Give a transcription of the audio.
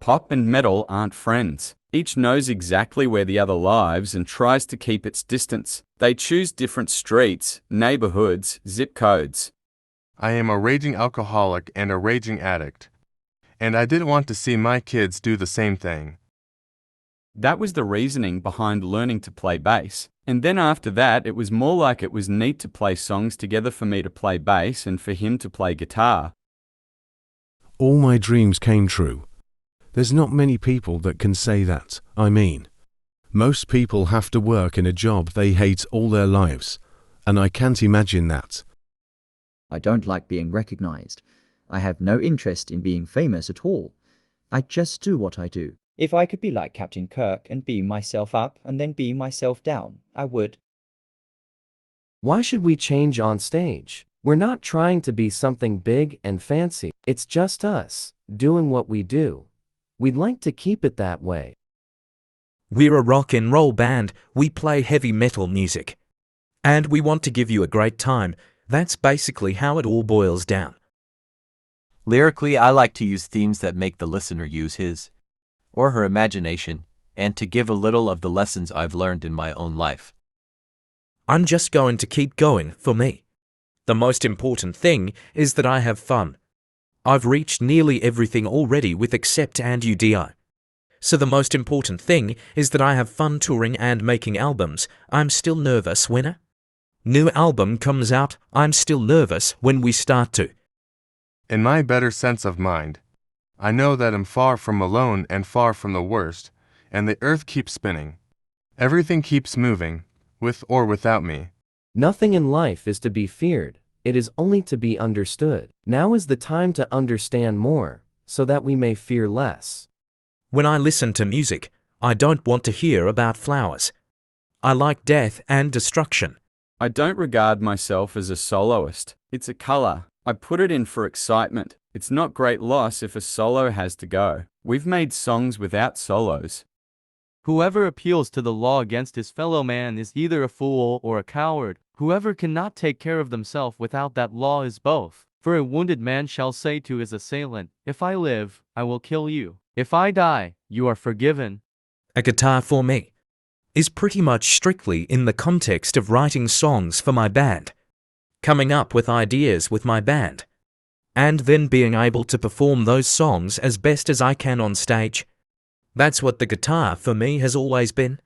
Pop and metal aren't friends. Each knows exactly where the other lives and tries to keep its distance. They choose different streets, neighborhoods, zip codes. I am a raging alcoholic and a raging addict, and I didn't want to see my kids do the same thing. That was the reasoning behind learning to play bass. And then after that, it was more like it was neat to play songs together for me to play bass and for him to play guitar. All my dreams came true. There's not many people that can say that. I mean, most people have to work in a job they hate all their lives, and I can't imagine that. I don't like being recognized. I have no interest in being famous at all. I just do what I do. If I could be like Captain Kirk and beam myself up and then beam myself down, I would. Why should we change on stage? We're not trying to be something big and fancy. It's just us, doing what we do. We'd like to keep it that way. We're a rock and roll band. We play heavy metal music. And we want to give you a great time. That's basically how it all boils down. Lyrically, I like to use themes that make the listener use his or her imagination, and to give a little of the lessons I've learned in my own life. I'm just going to keep going for me. The most important thing is that I have fun. I've reached nearly everything already with Accept and UDI. So the most important thing is that I have fun touring and making albums. I'm still nervous when a new album comes out. I'm still nervous when we start to. In my better sense of mind, I know that I'm far from alone and far from the worst, and the earth keeps spinning. Everything keeps moving, with or without me. Nothing in life is to be feared. It is only to be understood. Now is the time to understand more, so that we may fear less. When I listen to music, I don't want to hear about flowers. I like death and destruction. I don't regard myself as a soloist. It's a color. I put it in for excitement. It's not great loss if a solo has to go. We've made songs without solos. Whoever appeals to the law against his fellow man is either a fool or a coward. Whoever cannot take care of themselves without that law is both. For a wounded man shall say to his assailant, "If I live, I will kill you. If I die, you are forgiven." A guitar for me is pretty much strictly in the context of writing songs for my band, coming up with ideas with my band, and then being able to perform those songs as best as I can on stage. That's what the guitar for me has always been.